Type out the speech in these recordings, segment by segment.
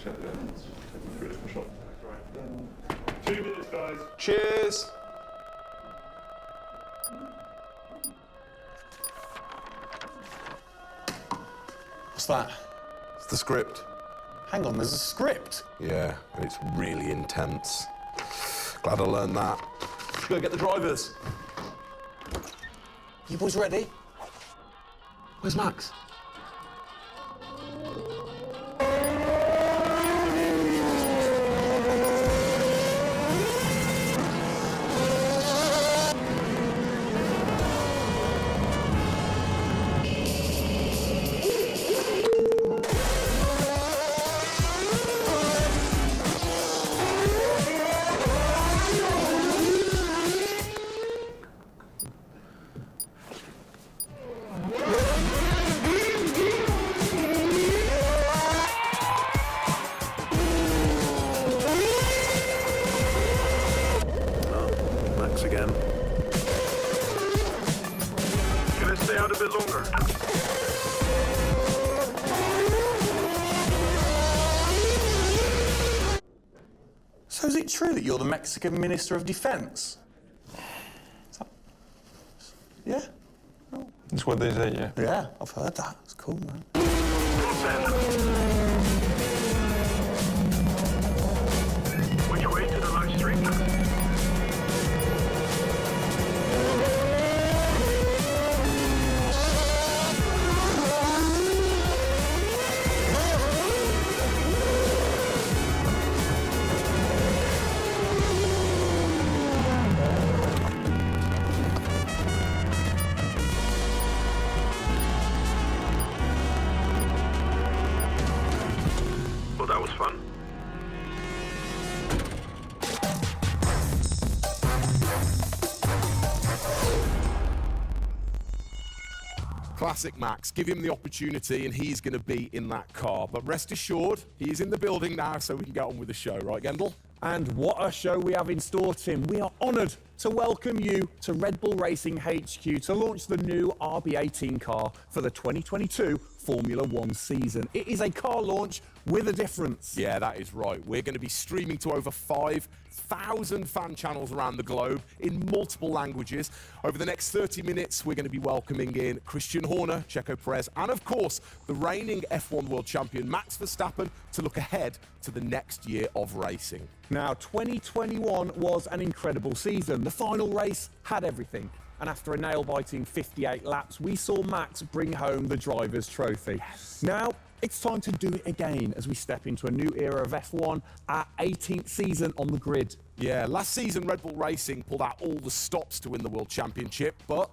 check the evidence. Take me through a different shot. Right. 2 minutes, guys. Cheers. What's that? It's the script. Hang on, there's a script. Yeah, and it's really intense. Glad I learned that. Let's go get the drivers. You boys ready? Where's Max? Again. Can I stay out a bit longer? So is it true that you're the Mexican Minister of Defense? Yeah? Oh. That's what they say, yeah. Yeah, I've heard that. It's cool, man. Which way to the live stream? Well, that was fun. Classic Max. Give him the opportunity and he's going to be in that car. But rest assured, he's in the building now so we can get on with the show. Right, Gendel? And what a show we have in store, Tim. We are honoured to welcome you to Red Bull Racing HQ to launch the new RB18 car for the 2022 Formula One season. It is a car launch with a difference. Yeah, that is right. We're going to be streaming to over 5,000 fan channels around the globe in multiple languages. Over the next 30 minutes, we're going to be welcoming in Christian Horner, Checo Perez, and of course, the reigning F1 World Champion Max Verstappen to look ahead to the next year of racing. Now, 2021 was an incredible season. The final race had everything. And after a nail-biting 58 laps, we saw Max bring home the Drivers' Trophy. Yes. Now, it's time to do it again as we step into a new era of F1, our 18th season on the grid. Yeah, last season Red Bull Racing pulled out all the stops to win the World Championship, but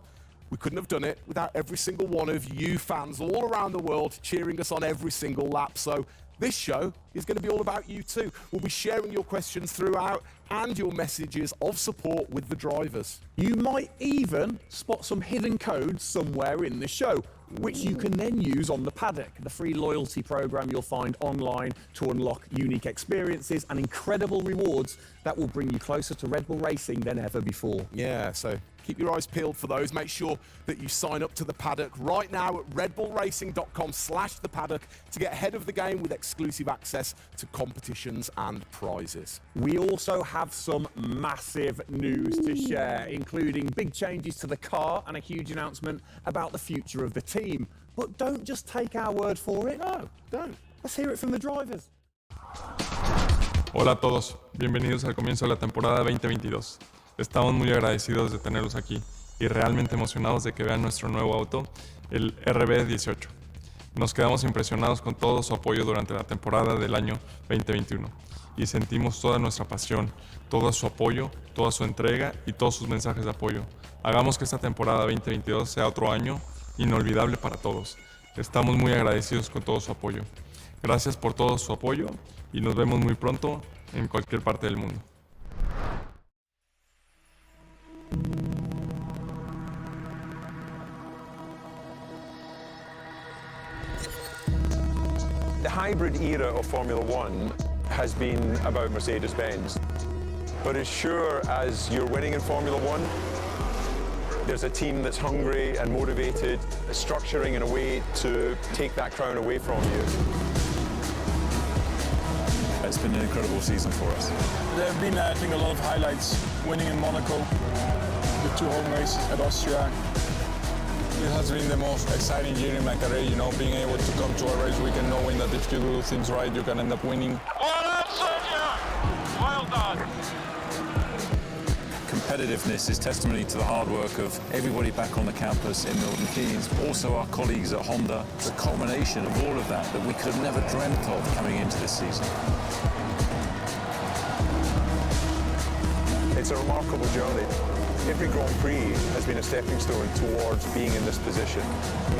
we couldn't have done it without every single one of you fans all around the world cheering us on every single lap. So this show is going to be all about you too. We'll be sharing your questions throughout and your messages of support with the drivers. You might even spot some hidden codes somewhere in the show, which you can then use on the paddock, the free loyalty program you'll find online to unlock unique experiences and incredible rewards that will bring you closer to Red Bull Racing than ever before. Yeah, so keep your eyes peeled for those. Make sure that you sign up to The Paddock right now at redbullracing.com/thepaddock to get ahead of the game with exclusive access to competitions and prizes. We also have some massive news to share, including big changes to the car and a huge announcement about the future of the team. But don't just take our word for it. No, don't. Let's hear it from the drivers. Hola a todos, bienvenidos al comienzo de la temporada 2022. Estamos muy agradecidos de tenerlos aquí y realmente emocionados de que vean nuestro nuevo auto, el RB18. Nos quedamos impresionados con todo su apoyo durante la temporada del año 2021 y sentimos toda nuestra pasión, todo su apoyo, toda su entrega y todos sus mensajes de apoyo. Hagamos que esta temporada 2022 sea otro año inolvidable para todos. Estamos muy agradecidos con todo su apoyo. Gracias por todo su apoyo y nos vemos muy pronto en cualquier parte del mundo. The hybrid era of Formula One has been about Mercedes-Benz. But as sure as you're winning in Formula One, there's a team that's hungry and motivated, structuring in a way to take that crown away from you. It's been an incredible season for us. There have been, I think, a lot of highlights. Winning in Monaco, the 2 home races at Austria. It has been the most exciting year in my career, you know, being able to come to a race weekend knowing that if you do things right, you can end up winning. Well done, Sergio! Well done. Competitiveness is testimony to the hard work of everybody back on the campus in Milton Keynes, also our colleagues at Honda. It's a culmination of all of that we could have never dreamt of coming into this season. It's a remarkable journey. Every Grand Prix has been a stepping stone towards being in this position.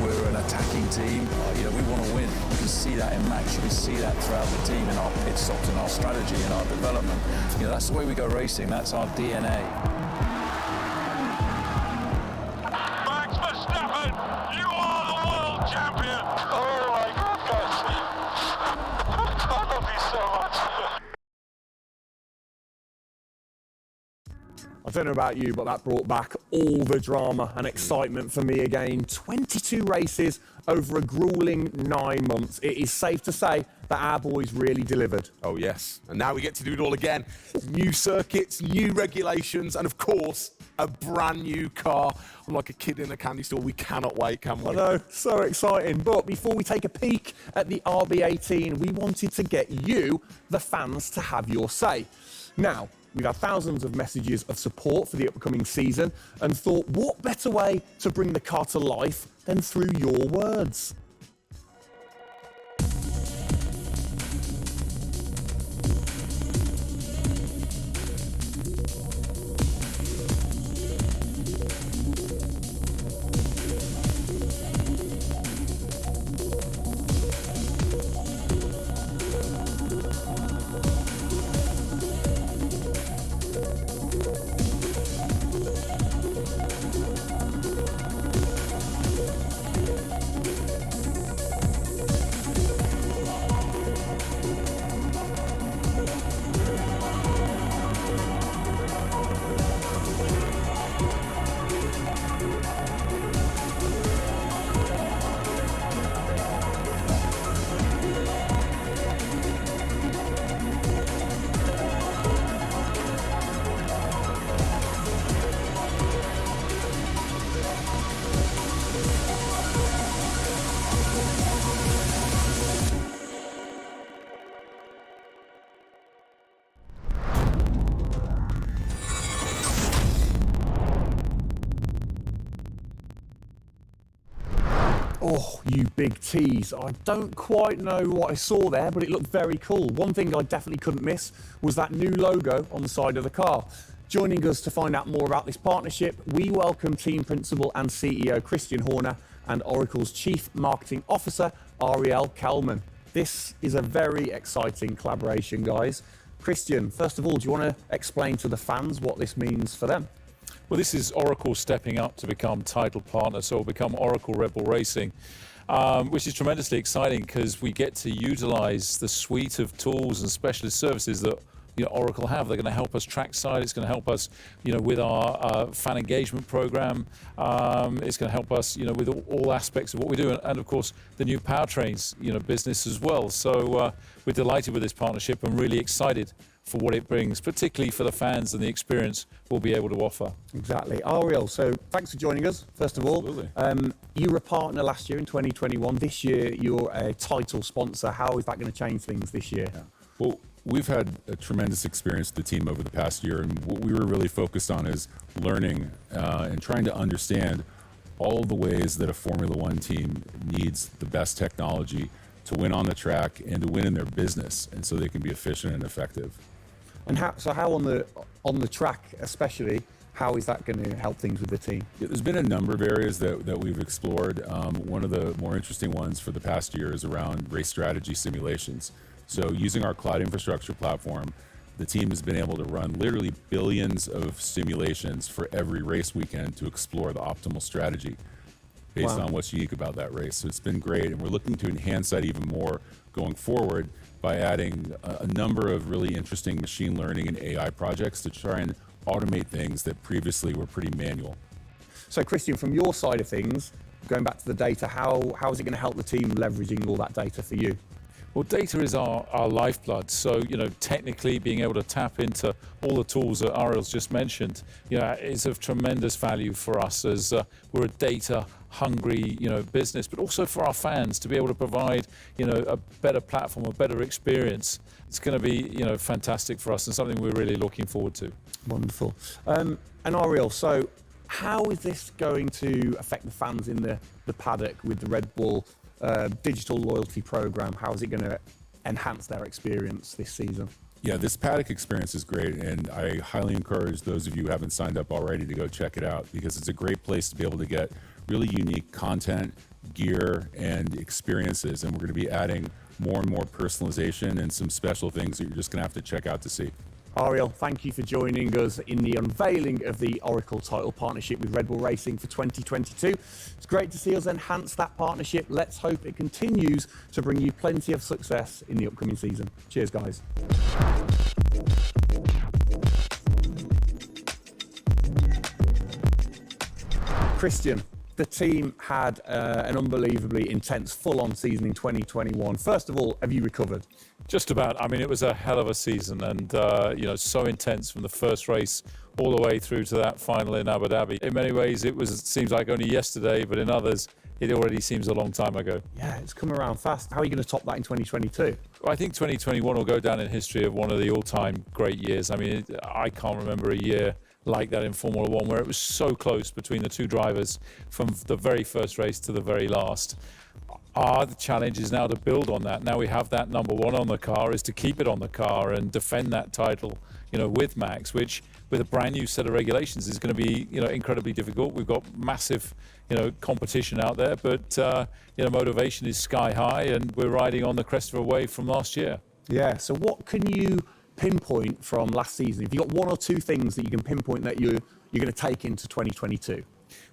We're an attacking team. We want to win. You can see that in Max. You can see that throughout the team in our pit stops, in our strategy, in our development. That's the way we go racing. That's our DNA. Max Verstappen, you are the world champion! Oh my goodness! I love you so much. I don't know about you, but that brought back all the drama and excitement for me again. 22 races over a grueling 9 months. It is safe to say that our boys really delivered. Oh yes, and now we get to do it all again. New circuits, new regulations, and of course, a brand new car. I'm like a kid in a candy store. We cannot wait, can we? I know, so exciting. But before we take a peek at the RB18, we wanted to get you, the fans, to have your say. Now, we've had thousands of messages of support for the upcoming season and thought, what better way to bring the car to life than through your words? Oh, you big tease. I don't quite know what I saw there, but it looked very cool. One thing I definitely couldn't miss was that new logo on the side of the car. Joining us to find out more about this partnership, we welcome Team Principal and CEO Christian Horner and Oracle's Chief Marketing Officer, Ariel Kelman. This is a very exciting collaboration, guys. Christian, first of all, do you want to explain to the fans what this means for them? Well, this is Oracle stepping up to become title partner, so it'll become Oracle Red Bull Racing, which is tremendously exciting because we get to utilize the suite of tools and specialist services that Oracle have. They're going to help us trackside. It's going to help us, with our fan engagement program. It's going to help us, with all aspects of what we do, and of course the new powertrains, business as well. So we're delighted with this partnership and really excited for what it brings, particularly for the fans and the experience we'll be able to offer. Exactly. Ariel, so thanks for joining us, first of all. Absolutely. You were a partner last year in 2021. This year, you're a title sponsor. How is that going to change things this year? Well, we've had a tremendous experience with the team over the past year, and what we were really focused on is learning and trying to understand all the ways that a Formula One team needs the best technology to win on the track and to win in their business, and so they can be efficient and effective. And how on the track especially, how is that going to help things with the team? Yeah, there's been a number of areas that we've explored. One of the more interesting ones for the past year is around race strategy simulations. So using our cloud infrastructure platform, the team has been able to run literally billions of simulations for every race weekend to explore the optimal strategy based on what's unique about that race. So it's been great, and we're looking to enhance that even more going forward by adding a number of really interesting machine learning and AI projects to try and automate things that previously were pretty manual. So Christian, from your side of things, going back to the data, how is it going to help the team leveraging all that data for you? Well, data is our lifeblood. So, technically being able to tap into all the tools that Ariel's just mentioned, is of tremendous value for us as we're a data-hungry, business, but also for our fans to be able to provide, a better platform, a better experience. It's going to be, fantastic for us and something we're really looking forward to. Wonderful. And Ariel, so how is this going to affect the fans in the paddock with the Red Bull digital loyalty program? How is it going to enhance their experience this season? Yeah, this paddock experience is great, and I highly encourage those of you who haven't signed up already to go check it out, because it's a great place to be able to get really unique content, gear, and experiences, and we're going to be adding more and more personalization and some special things that you're just going to have to check out to see. Ariel, thank you for joining us in the unveiling of the Oracle title partnership with Red Bull Racing for 2022. It's great to see us enhance that partnership. Let's hope it continues to bring you plenty of success in the upcoming season. Cheers, guys. Christian, the team had an unbelievably intense, full-on season in 2021. First of all, have you recovered? Just about. I mean, it was a hell of a season, and so intense from the first race all the way through to that final in Abu Dhabi. In many ways, it seems like only yesterday, but in others, it already seems a long time ago. Yeah, it's come around fast. How are you going to top that in 2022? Well, I think 2021 will go down in history of one of the all-time great years. I mean, I can't remember a year like that in Formula One, where it was so close between the two drivers from the very first race to the very last. The challenge is now to build on that. Now we have that number one on the car, is to keep it on the car and defend that title, with Max, which with a brand new set of regulations is going to be, incredibly difficult. We've got massive, competition out there, but, motivation is sky high, and we're riding on the crest of a wave from last year. Yeah, so what can you pinpoint from last season? If you've got one or two things that you can pinpoint that you're going to take into 2022?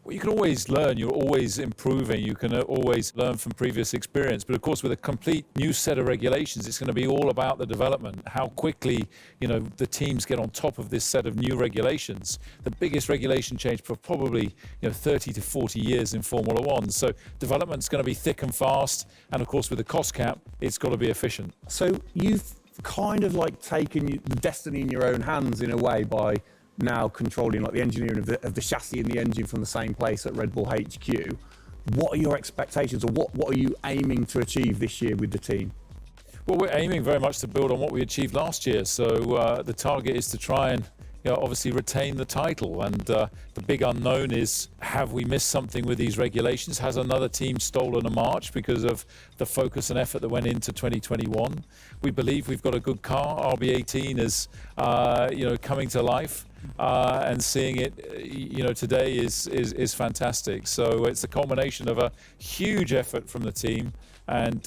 Well, you can always learn. You're always improving. You can always learn from previous experience. But of course, with a complete new set of regulations, it's going to be all about the development, how quickly, the teams get on top of this set of new regulations. The biggest regulation change for probably, 30 to 40 years in Formula One. So development's going to be thick and fast. And of course, with the cost cap, it's got to be efficient. So you've kind of like taken the destiny in your own hands in a way by now controlling like the engineering of the chassis and the engine from the same place at Red Bull HQ. What are your expectations, or what are you aiming to achieve this year with the team? Well, we're aiming very much to build on what we achieved last year. So the target is to try and obviously retain the title. And the big unknown is, have we missed something with these regulations? Has another team stolen a march because of the focus and effort that went into 2021? We believe we've got a good car. RB18 is, coming to life. And seeing it, today is fantastic. So it's a culmination of a huge effort from the team, and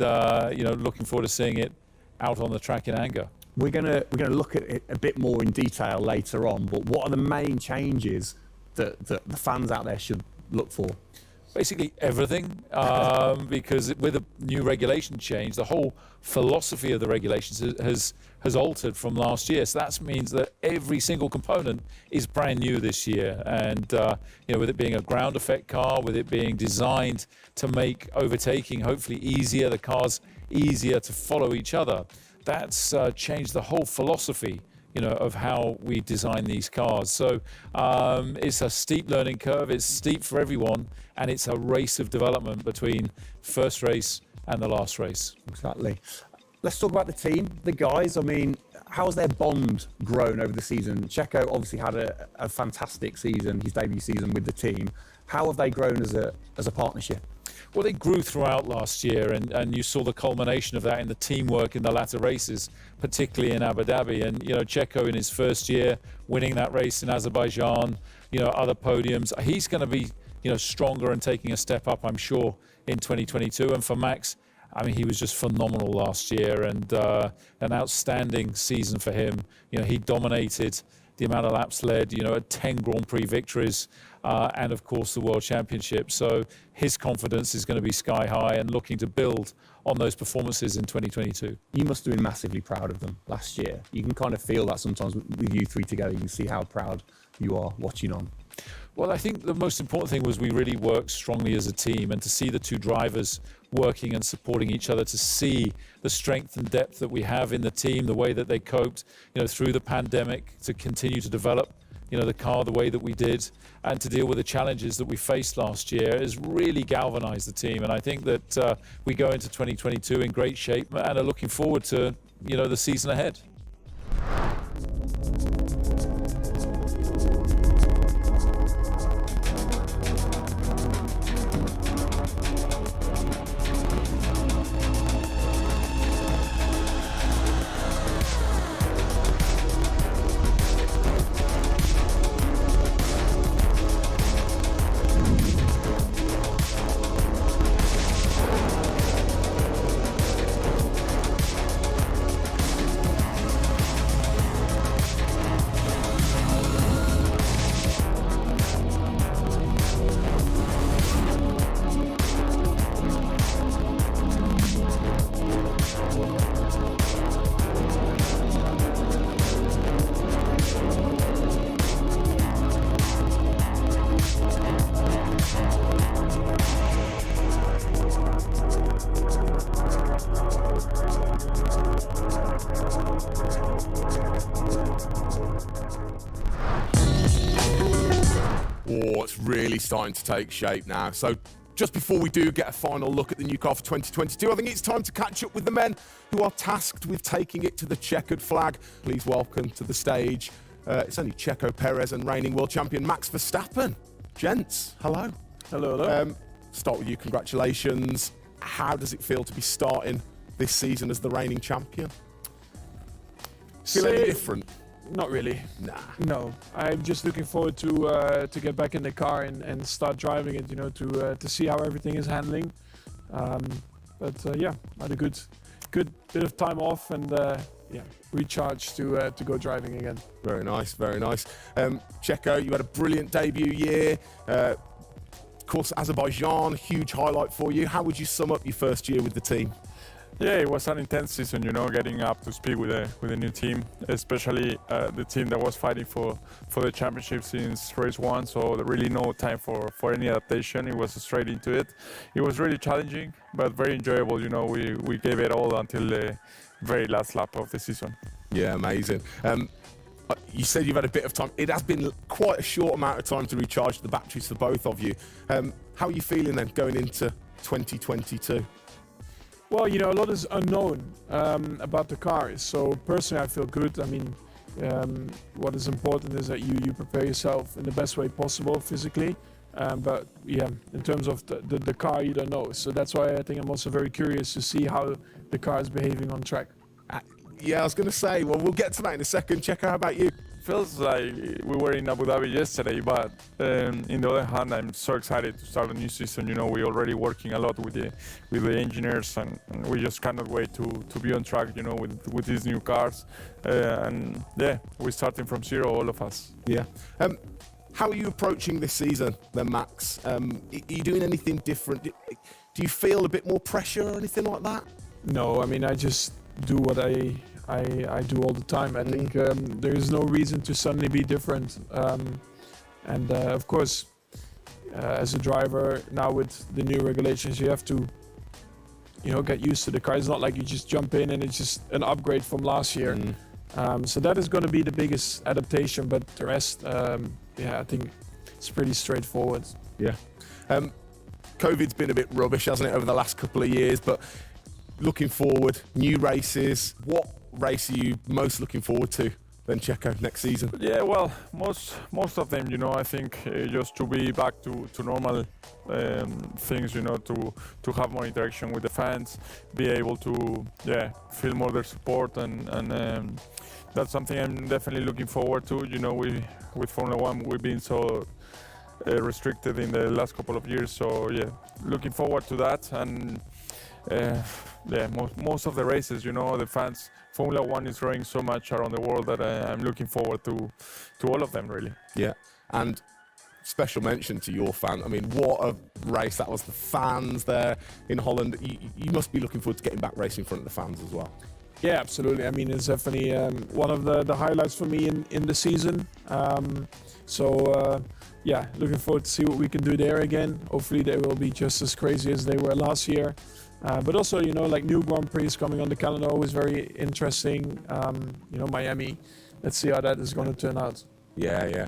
looking forward to seeing it out on the track in anger. We're gonna look at it a bit more in detail later on. But what are the main changes that the fans out there should look for? basically everything, because with a new regulation change, the whole philosophy of the regulations has altered from last year. So that means that every single component is brand new this year. And with it being a ground effect car, with it being designed to make overtaking hopefully easier, the cars easier to follow each other, that's changed the whole philosophy of how we design these cars. So it's a steep learning curve, it's steep for everyone, and it's a race of development between first race and the last race. Exactly. Let's talk about the team, the guys. I mean, how's their bond grown over the season? Checo obviously had a fantastic season, his debut season with the team. How have they grown as a partnership? Well, they grew throughout last year, and you saw the culmination of that in the teamwork in the latter races, particularly in Abu Dhabi. And, Checo in his first year, winning that race in Azerbaijan, other podiums. He's going to be, stronger and taking a step up, I'm sure, in 2022. And for Max, I mean, he was just phenomenal last year, and an outstanding season for him. He dominated the amount of laps led, 10 Grand Prix victories, and of course the World Championship. So his confidence is going to be sky high and looking to build on those performances in 2022. You must have been massively proud of them last year. You can kind of feel that sometimes with you three together. You can see how proud you are watching on. Well, I think the most important thing was we really worked strongly as a team, and to see the two drivers working and supporting each other, to see the strength and depth that we have in the team, the way that they coped, through the pandemic, to continue to develop, the car the way that we did, and to deal with the challenges that we faced last year, has really galvanized the team. And I think that we go into 2022 in great shape and are looking forward to, the season ahead. Oh, it's really starting to take shape now. So just before we do get a final look at the new car for 2022, I think it's time to catch up with the men who are tasked with taking it to the checkered flag. Please welcome to the stage, it's only Checo Perez and reigning world champion Max Verstappen. Gents, hello. Hello, hello. Start with you, congratulations. How does it feel to be starting this season as the reigning champion? Feel any different? Not really. Nah. No, I'm just looking forward to get back in the car and start driving it. To see how everything is handling. Yeah, I had a good bit of time off and recharge to go driving again. Very nice, very nice. Checo, you had a brilliant debut year. Of course, Azerbaijan, huge highlight for you. How would you sum up your first year with the team? Yeah, it was an intense season, getting up to speed with a new team, especially the team that was fighting for the championship since race one, so there really no time for any adaptation. It was straight into it. It was really challenging, but very enjoyable. We gave it all until the very last lap of the season. Yeah, amazing. You said you've had a bit of time. It has been quite a short amount of time to recharge the batteries for both of you. How are you feeling then going into 2022? Well, a lot is unknown about the car. So personally, I feel good. I mean, what is important is that you prepare yourself in the best way possible physically. But yeah, in terms of the car, you don't know. So that's why I think I'm also very curious to see how the car is behaving on track. Yeah, I was going to say, well, we'll get to that in a second. Checo, how about you? Feels like we were in Abu Dhabi yesterday, but in the other hand, I'm so excited to start a new season. We're already working a lot with the engineers, and we just cannot wait to be on track. With these new cars, and yeah, we're starting from zero, all of us. Yeah. How are you approaching this season then, Max? Are you doing anything different? Do you feel a bit more pressure or anything like that? No, I mean, I just do what I do all the time. I think there is no reason to suddenly be different. Of course, as a driver now with the new regulations, you have to, get used to the car. It's not like you just jump in and it's just an upgrade from last year. So that is going to be the biggest adaptation. But the rest, I think it's pretty straightforward. Yeah. COVID's been a bit rubbish, hasn't it, over the last couple of years? But looking forward, new races. What race are you most looking forward to then, Checo, next season? Yeah, well, most of them, I think just to be back to normal things, to have more interaction with the fans, be able to, feel more their support, and that's something I'm definitely looking forward to. With Formula One, we've been so restricted in the last couple of years, so looking forward to that. And most of the races, the fans, Formula One is growing so much around the world that I'm looking forward to all of them, really. Yeah, and special mention to your fan. I mean, what a race that was. The fans there in Holland. You must be looking forward to getting back racing in front of the fans as well. Yeah, absolutely. I mean, it's definitely one of the highlights for me in the season. Looking forward to see what we can do there again. Hopefully they will be just as crazy as they were last year. But also, like new Grand Prix coming on the calendar, always very interesting. Miami. Let's see how that is going to turn out. Yeah.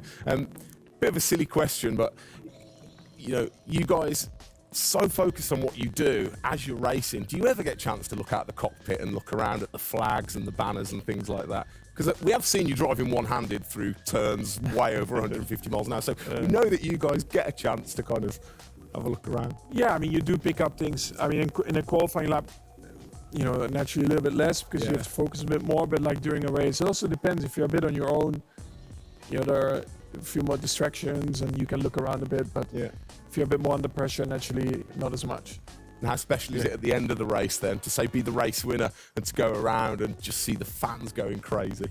Bit of a silly question, but you guys so focused on what you do as you're racing. Do you ever get a chance to look out the cockpit and look around at the flags and the banners and things like that? Because we have seen you driving one-handed through turns way over 150 miles an hour. So we know that you guys get a chance to kind of have a look around. Yeah, I mean, you do pick up things. I mean, in a qualifying lap, naturally a little bit less because you have to focus a bit more. But like during a race, it also depends. If you're a bit on your own, there are a few more distractions and you can look around a bit. But if you're a bit more under pressure, naturally not as much. And how special is it at the end of the race then to be the race winner and to go around and just see the fans going crazy?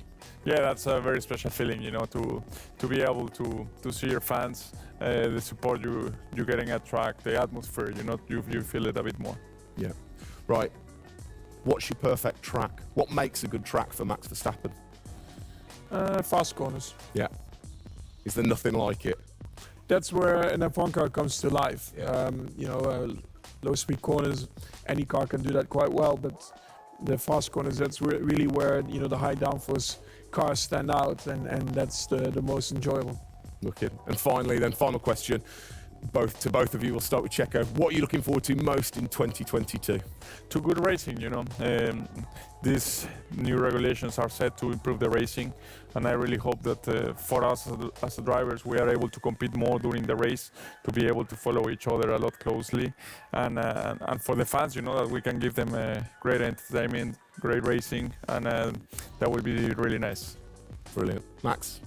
Yeah, that's a very special feeling, to be able to see your fans, the support you're getting at track, the atmosphere, you feel it a bit more. Yeah. Right. What's your perfect track? What makes a good track for Max Verstappen? Fast corners. Yeah. Is there nothing like it? That's where an F1 car comes to life. Yeah. Low-speed corners, any car can do that quite well, but the fast corners, that's really where the high downforce cars stand out, and that's the most enjoyable. Wicked. And finally, final question, both of you. We'll start with Checo. What are you looking forward to most in 2022? To good racing, These new regulations are set to improve the racing, and I really hope that for us as drivers, we are able to compete more during the race, to be able to follow each other a lot closely, and for the fans, that we can give them great entertainment, great racing, and that will be really nice. Brilliant. Max?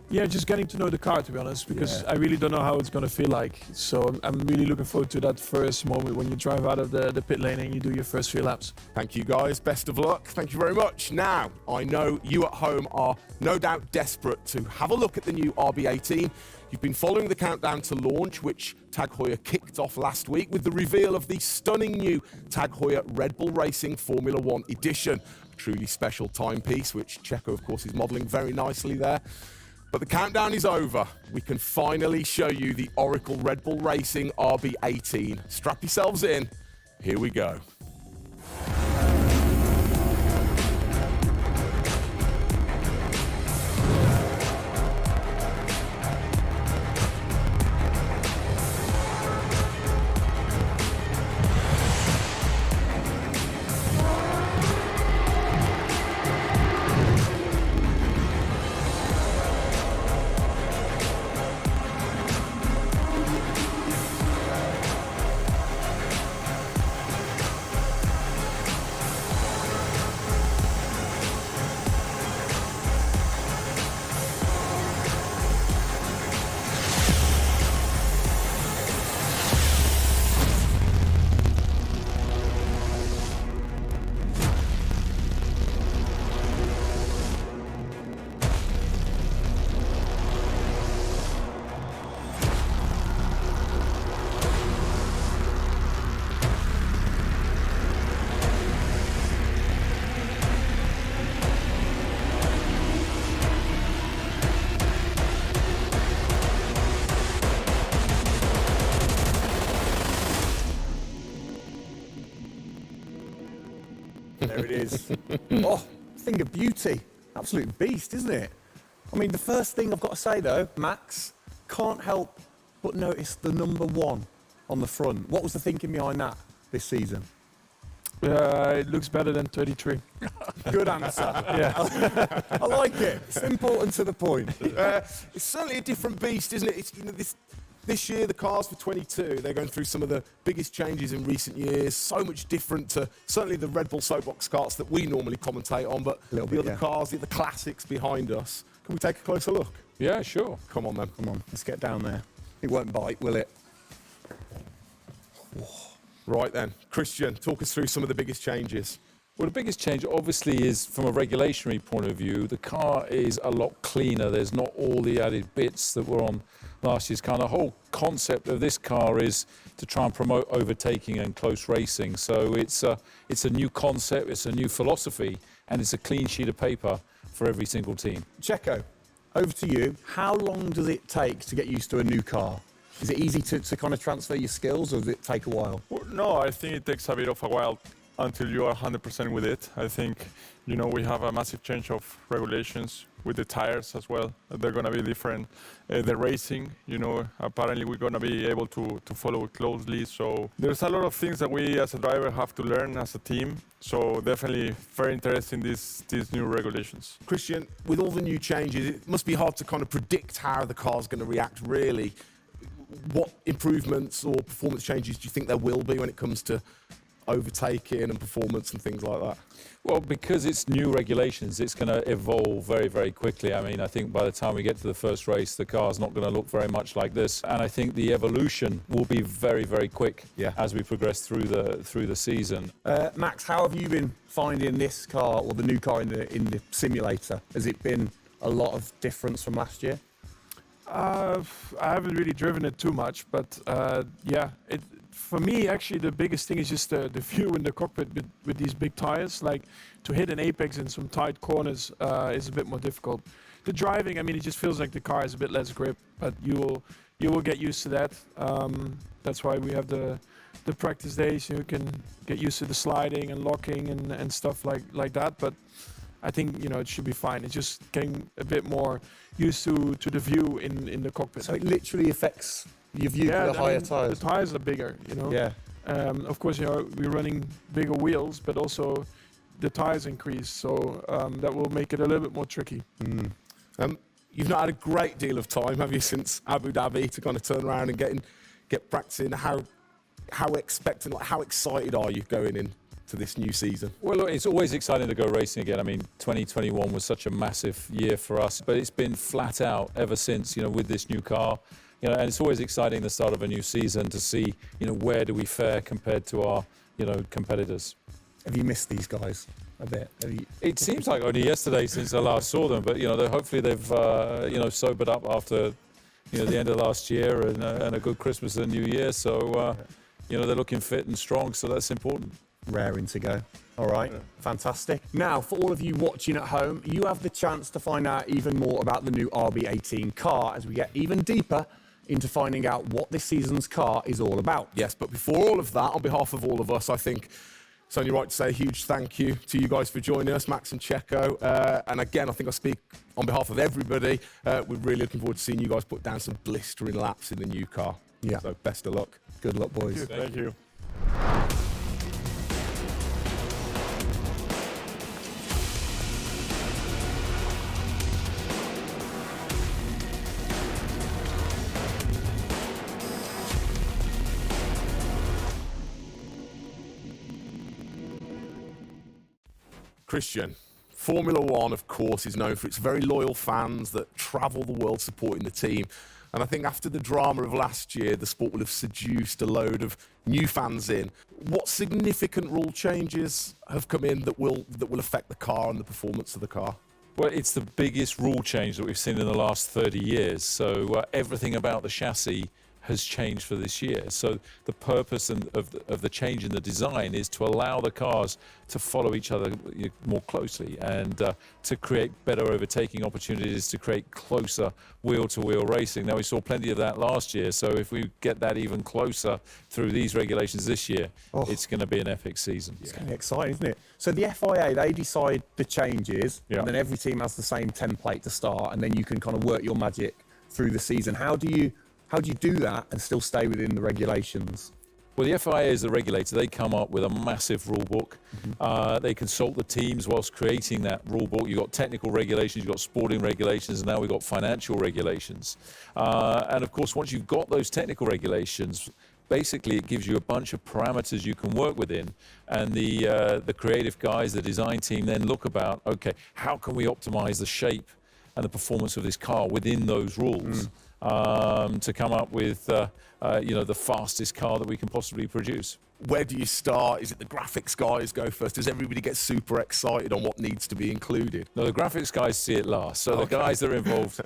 Yeah, just getting to know the car, to be honest, because I really don't know how it's going to feel like. So I'm really looking forward to that first moment when you drive out of the pit lane and you do your first few laps. Thank you, guys. Best of luck. Thank you very much. Now, I know you at home are no doubt desperate to have a look at the new RB18. You've been following the countdown to launch, which Tag Heuer kicked off last week with the reveal of the stunning new Tag Heuer Red Bull Racing Formula One edition. A truly special timepiece, which Checo, of course, is modelling very nicely there. But the countdown is over. We can finally show you the Oracle Red Bull Racing RB18. Strap yourselves in. Here we go. There it is. Oh, thing of beauty. Absolute beast, isn't it? I mean, the first thing I've got to say, though, Max, can't help but notice the number 1 on the front. What was the thinking behind that this season? It looks better than 33. Good answer. Yeah. I like it. Simple and to the point. It's certainly a different beast, isn't it? It's, this year, the cars for 22, they're going through some of the biggest changes in recent years. So much different to certainly the Red Bull Soapbox cars that we normally commentate on, but the other cars, the classics behind us. Can we take a closer look? Yeah, sure. Come on, then. Come on, let's get down there. It won't bite, will it? Right then, Christian, talk us through some of the biggest changes. Well, the biggest change obviously is from a regulatory point of view. The car is a lot cleaner. There's not all the added bits that were on last year's car. The whole concept of this car is to try and promote overtaking and close racing. So it's a new concept, it's a new philosophy, and it's a clean sheet of paper for every single team. Checo, over to you. How long does it take to get used to a new car? Is it easy to kind of transfer your skills, or does it take a while? Well, no, I think it takes a bit of a while until you are 100% with it. I think, we have a massive change of regulations with the tires as well. They're going to be different. The racing, apparently we're going to be able to follow it closely. So there's a lot of things that we as a driver have to learn as a team. So definitely very interesting, these new regulations. Christian, with all the new changes, it must be hard to kind of predict how the car's going to react, really. What improvements or performance changes do you think there will be when it comes to overtaking and performance and things like that? Well, because it's new regulations, it's going to evolve very, very quickly. I mean, I think by the time we get to the first race, the car's not going to look very much like this. And I think the evolution will be very, very quick as we progress through the season. Max, how have you been finding this car, or the new car in the simulator? Has it been a lot of difference from last year? I haven't really driven it too much, but for me, actually, the biggest thing is just the view in the cockpit with these big tires. Like, to hit an apex in some tight corners is a bit more difficult. The driving, I mean, it just feels like the car has a bit less grip, but you will get used to that. That's why we have the practice days. You can get used to the sliding and locking and stuff like that. But I think it should be fine. It's just getting a bit more used to the view in the cockpit. So it literally affects your view with the higher tires. The tires are bigger, Yeah. Of course, we're running bigger wheels, but also the tires increase, so that will make it a little bit more tricky. You've not had a great deal of time, have you, since Abu Dhabi, to kind of turn around and get practicing? How expectant, how excited are you going in to this new season? Well, look, it's always exciting to go racing again. I mean, 2021 was such a massive year for us, but it's been flat out ever since, with this new car. And it's always exciting the start of a new season to see, where do we fare compared to our, competitors. Have you missed these guys a bit? It seems like only yesterday since I last saw them, but, hopefully they've, sobered up after, the end of last year and a good Christmas and New Year. So, they're looking fit and strong, so that's important. Raring to go. All right, fantastic. Now, for all of you watching at home, you have the chance to find out even more about the new RB18 car as we get even deeper into finding out what this season's car is all about. Yes, but before all of that, on behalf of all of us, I think it's only right to say a huge thank you to you guys for joining us, Max and Checo. And again, I think I speak on behalf of everybody. We're really looking forward to seeing you guys put down some blistering laps in the new car. Yeah. So best of luck. Good luck, boys. Thank you. Christian, Formula One, of course, is known for its very loyal fans that travel the world supporting the team. And I think after the drama of last year, the sport will have seduced a load of new fans in. What significant rule changes have come in that will affect the car and the performance of the car? Well, it's the biggest rule change that we've seen in the last 30 years. So everything about the chassis has changed for this year. So the purpose of the change in the design is to allow the cars to follow each other more closely and to create better overtaking opportunities, to create closer wheel-to-wheel racing. Now, we saw plenty of that last year, so if we get that even closer through these regulations this year, it's going to be an epic season. It's going to be exciting, isn't it? So the FIA, they decide the changes, Yeah. and then every team has the same template to start, and then you can kind of work your magic through the season. How do you do that and still stay within the regulations? Well, the FIA is the regulator. They come up with a massive rule book. They consult the teams whilst creating that rule book. You've got technical regulations, you've got sporting regulations, and now we've got financial regulations. And of course, once you've got those technical regulations, basically it gives you a bunch of parameters you can work within. And the creative guys, the design team then look about, okay, how can we optimize the shape and the performance of this car within those rules to come up with the fastest car that we can possibly produce. Where do you start? Is it the graphics guys go first? Does everybody get super excited on what needs to be included? No, the graphics guys see it last. So the guys that are involved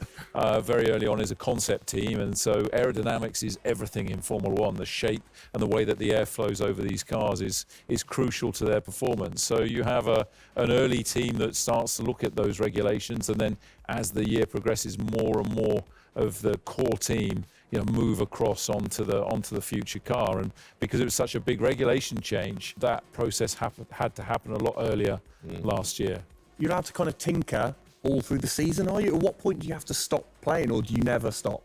very early on is a concept team, and so aerodynamics is everything in Formula One. The shape and the way that the air flows over these cars is crucial to their performance. So you have an early team that starts to look at those regulations, and then as the year progresses, more and more of the core team move across onto the future car. And because it was such a big regulation change, that process had to happen a lot earlier last year. You're allowed to kind of tinker all through the season, are you? At what point do you have to stop playing, or do you never stop?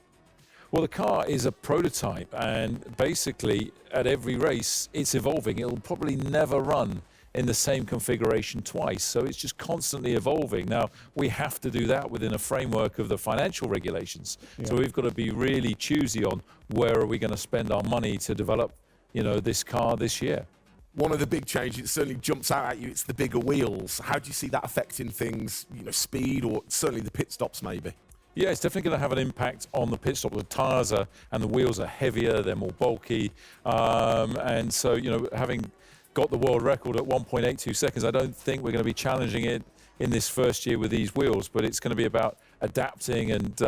Well, the car is a prototype, and basically at every race it's evolving. It'll probably never run in the same configuration twice, so it's just constantly evolving. Now, we have to do that within a framework of the financial regulations. So we've got to be really choosy on where are we going to spend our money to develop, this car this year. One of the big changes that certainly jumps out at you, it's the bigger wheels. How do you see that affecting things, speed, or certainly the pit stops maybe? Yeah, it's definitely going to have an impact on the pit stop. The tyres and the wheels are heavier, they're more bulky, and so, having got the world record at 1.82 seconds, I don't think we're going to be challenging it in this first year with these wheels, but it's going to be about adapting and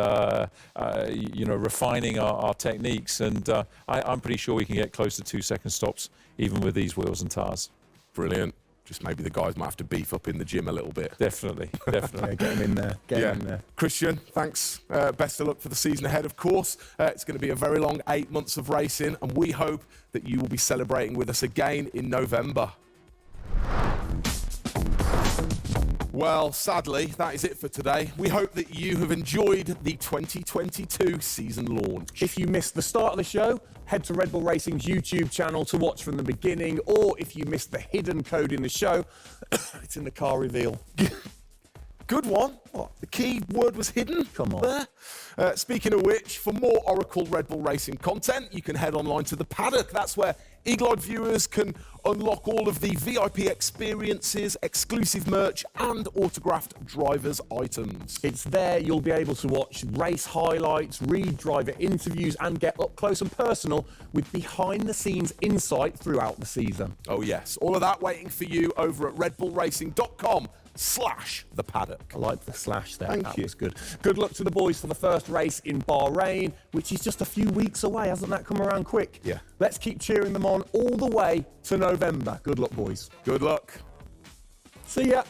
refining our techniques, and I'm pretty sure we can get close to 2 second stops even with these wheels and tyres. Brilliant. Just maybe the guys might have to beef up in the gym a little bit. Definitely. Yeah, get them in there. Get them in there. Christian, thanks. Best of luck for the season ahead, of course. It's going to be a very long 8 months of racing, and we hope that you will be celebrating with us again in November. Well, sadly, that is it for today. We hope that you have enjoyed the 2022 season launch. If you missed the start of the show, head to Red Bull Racing's YouTube channel to watch from the beginning, or if you missed the hidden code in the show, it's in the car reveal. Good one. What? The key word was hidden? Come on. There. Speaking of which, for more Oracle Red Bull Racing content, you can head online to the paddock. That's where Eagle-eyed viewers can unlock all of the VIP experiences, exclusive merch, and autographed drivers' items. It's there you'll be able to watch race highlights, read driver interviews, and get up close and personal with behind-the-scenes insight throughout the season. Oh yes, all of that waiting for you over at redbullracing.com/the paddock. I like the slash there. Thank that you. was good. Good luck to the boys for the first race in Bahrain, which is just a few weeks away. Hasn't that come around quick? Yeah. Let's keep cheering them on all the way to November. Good luck, boys. Good luck. See ya.